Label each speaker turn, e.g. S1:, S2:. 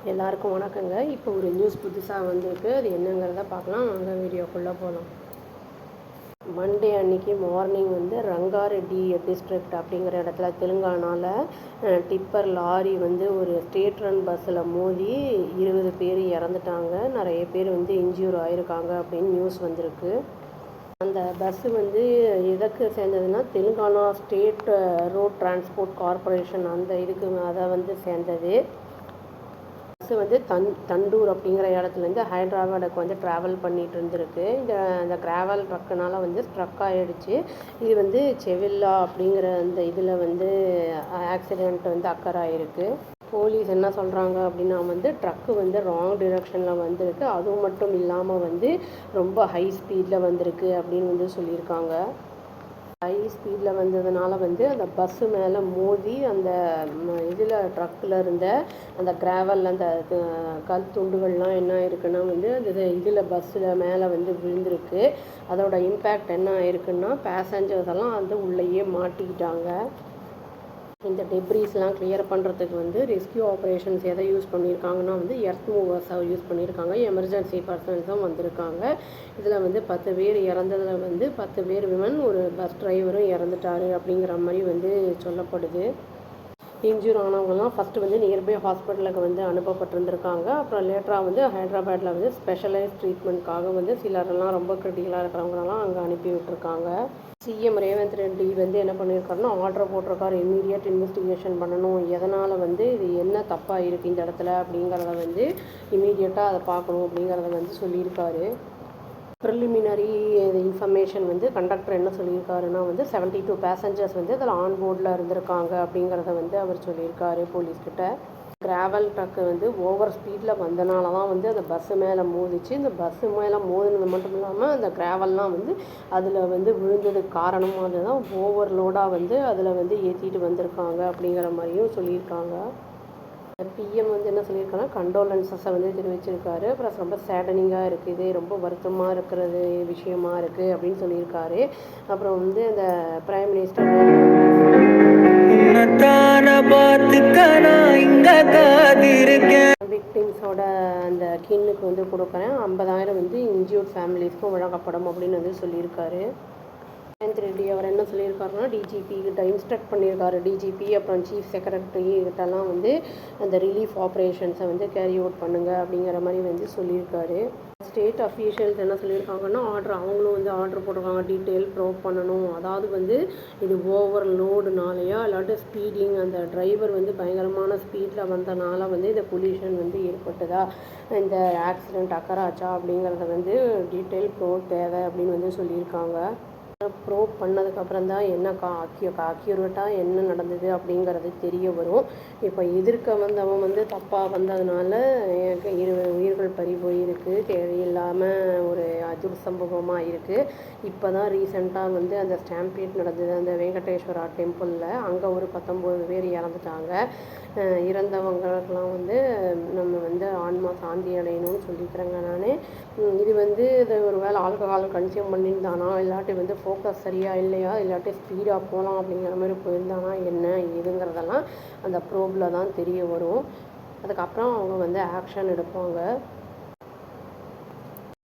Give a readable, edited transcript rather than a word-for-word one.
S1: எல்லாருக்கும் வணக்கங்க. இப்போ ஒரு நியூஸ் புதுசாக வந்திருக்கு. அது என்னங்கிறத பார்க்கலாம். வாங்க வீடியோக்குள்ளே போகலாம். மண்டே அன்னைக்கு மார்னிங் வந்து ரங்காரெட்டி டிஸ்ட்ரிக்ட் அப்படிங்கிற இடத்துல தெலுங்கானாவில் டிப்பர் லாரி வந்து ஒரு ஸ்டேட் ரன் பஸ்ஸில் மோதி 20 பேர் இறந்துட்டாங்க. நிறைய பேர் வந்து இன்ஜூர் ஆகிருக்காங்க அப்படின்னு நியூஸ் வந்திருக்கு. அந்த பஸ்ஸு வந்து எதற்கு சேர்ந்ததுன்னா Telangana state road transport corporation அந்த இதுக்கு அதை வந்து சேர்ந்தது. பஸ்ஸு வந்து தண்டூர் அப்படிங்கிற இடத்துலேருந்து ஹைதராபாடுக்கு வந்து ட்ராவல் பண்ணிகிட்டு இருந்திருக்கு. இந்த ட்ராவல் ட்ரக்குனால் வந்து ஸ்ட்ரக் ஆகிடுச்சு. இது வந்து செவில்லா அப்படிங்கிற அந்த இதில் வந்து ஆக்சிடெண்ட் வந்து அக்கர் ஆகிருக்கு. போலீஸ் என்ன சொல்கிறாங்க அப்படின்னா வந்து ட்ரக்கு வந்து ராங் டிரெக்ஷனில் வந்திருக்கு. அதுவும் மட்டும் இல்லாமல் வந்து ரொம்ப ஹை ஸ்பீடில் வந்திருக்கு அப்படின்னு வந்து சொல்லியிருக்காங்க. ஹை ஸ்பீடில் வந்ததுனால வந்து அந்த பஸ்ஸு மேலே மோதி அந்த இதில் ட்ரக்கில் இருந்த அந்த கிராவல் அந்த கல் துண்டுகள்லாம் என்ன ஆயிருக்குன்னா வந்து அந்த இதில் பஸ்ஸில் மேலே வந்து விழுந்திருக்கு. அதோட இம்பேக்ட் என்ன ஆயிருக்குன்னா பேசஞ்சர்ஸ் எல்லாம் வந்து உள்ளேயே மாட்டிக்கிட்டாங்க. இந்த டெப்ரீஸ்லாம் கிளியர் பண்ணுறதுக்கு வந்து ரெஸ்கியூ ஆப்ரேஷன்ஸ் எதை யூஸ் பண்ணியிருக்காங்கன்னா வந்து எர்த் மூவர்ஸை யூஸ் பண்ணியிருக்காங்க. எமர்ஜென்சி பர்சன்ஸும் வந்திருக்காங்க. இதில் வந்து 10 பேர் இறந்ததில் வந்து 10 பேர் விமன், ஒரு பஸ் டிரைவரும் இறந்துட்டாரு அப்படிங்கிற மாதிரி வந்து சொல்லப்படுது. இன்ஜூர் ஆனவங்கலாம் ஃபஸ்ட்டு வந்து நியர்பை ஹாஸ்பிட்டலுக்கு வந்து அனுப்பப்பட்டிருந்திருக்காங்க. அப்புறம் லேட்டராக வந்து ஹைதராபாத்தில் வந்து ஸ்பெஷலைஸ் ட்ரீட்மெண்ட்காக வந்து சிலரெல்லாம் ரொம்ப கிரிட்டிக்கலாக இருக்கிறவங்களெல்லாம் அங்கே அனுப்பி விட்டுருக்காங்க. சிஎம் ரேவந்த் ரெட்டி வந்து என்ன பண்ணியிருக்காருன்னா ஆர்டர் போட்டிருக்காரு, இம்மீடியட் இன்வெஸ்டிகேஷன் பண்ணணும், எதனால் வந்து இது என்ன தப்பாக இருக்குது இந்த இடத்துல அப்படிங்கிறத வந்து இம்மீடியட்டாக அதை பார்க்கணும் அப்படிங்கிறத வந்து சொல்லியிருக்காரு. ப்ரிலிமினரி இன்ஃபர்மேஷன் வந்து கண்டக்டர் என்ன சொல்லியிருக்காருன்னா வந்து 72 பேசஞ்சர்ஸ் வந்து அதில் ஆன்போர்டில் இருந்திருக்காங்க அப்படிங்கிறத வந்து அவர் சொல்லியிருக்காரு போலீஸ்கிட்ட. கிராவல் ட்ரக்கு வந்து ஓவர் ஸ்பீடில் வந்தனால தான் வந்து அந்த பஸ்ஸு மேலே மோதிச்சு. இந்த பஸ்ஸு மேலே மோதினது மட்டும் இல்லாமல் அந்த கிராவல்லாம் வந்து அதில் வந்து விழுந்ததுக்கு காரணமாக அதுதான் ஓவர்லோடாக வந்து அதில் வந்து ஏற்றிட்டு வந்திருக்காங்க அப்படிங்கிற மாதிரியும் சொல்லியிருக்காங்க. பிஎம் வந்து என்ன சொல்லியிருக்காங்கன்னா கண்டோலன்ஸஸை வந்து தெரிவிச்சிருக்காரு. அப்புறம் ரொம்ப சேடனிங்காக இருக்குது, ரொம்ப வருத்தமாக இருக்கிறது விஷயமா இருக்குது அப்படின்னு சொல்லியிருக்காரு. அப்புறம் வந்து அந்த பிரைம் மினிஸ்டர் விக்டிம்ஸோட அந்த கின்னுக்கு வந்து கொடுக்குறேன், 50,000 வந்து இன்ஜூர்ட் ஃபேமிலிஸ்க்கும் வழங்கப்படும் அப்படின்னு வந்து சொல்லியிருக்காரு. ரேவந்த் ரெட்டி அவர் என்ன சொல்லியிருக்காருன்னா டிஜிபி கிட்ட இன்ஸ்ட்ரக்ட் பண்ணியிருக்காரு. டிஜிபி அப்புறம் சீஃப் செக்ரட்டரி கிட்டலாம் வந்து அந்த ரிலீஃப் ஆப்ரேஷன்ஸை வந்து கேரி அவுட் பண்ணுங்கள் அப்படிங்கிற மாதிரி வந்து சொல்லியிருக்காரு. ஸ்டேட் அஃபீஷியல்ஸ் என்ன சொல்லியிருக்காங்கன்னா அவங்களும் வந்து ஆர்டர் போட்டிருக்காங்க, டீட்டெயில் ப்ரோவ் பண்ணணும். அதாவது வந்து இது ஓவர் லோடுனாலையா இல்லாட்டி ஸ்பீடிங், அந்த டிரைவர் வந்து பயங்கரமான ஸ்பீடில் வந்தனால வந்து இந்த பொல்யூஷன் வந்து ஏற்பட்டதா, இந்த ஆக்சிடெண்ட் அக்கராச்சா அப்படிங்கிறத வந்து டீட்டெயில் ப்ரோவ் தேவை அப்படின்னு வந்து சொல்லியிருக்காங்க. ப்ரோவ் பண்ணதுக்கப்புறம் தான் என்ன அக்யூரேட்டாக என்ன நடந்தது அப்படிங்கிறது தெரிய வரும். இப்போ எதிர்க்க வந்தவன் வந்து தப்பாக வந்ததுனால 20 உயிர்கள் பறி போயிருக்கு. தேவையில்லாமல் ஒரு சம்பவமாக இருக்குது. இப்போ தான் ரீசெண்டாக வந்து அந்த ஸ்டாம்பீட் நடந்தது அந்த வெங்கடேஸ்வரா டெம்பிளில். அங்கே ஒரு 19 பேர் இறந்துட்டாங்க. இறந்தவங்களுக்கெல்லாம் வந்து நம்ம வந்து ஆன்மா சாந்தி அடையணும்னு சொல்லிக்கிறேங்க நான். இது வந்து இது ஒரு வேளை ஆல்கஹால் கன்சியூம் பண்ணியிருந்தானா, இல்லாட்டி வந்து ஃபோக்கஸ் சரியாக இல்லையா, இல்லாட்டி ஸ்பீடாக போகலாம் அப்படிங்கிற மாதிரி போயிருந்தானா என்ன ஏதுங்கிறதெல்லாம் அந்த ப்ரோபில் தான் தெரிய வரும். அதுக்கப்புறம் அவங்க வந்து ஆக்ஷன் எடுப்பாங்க.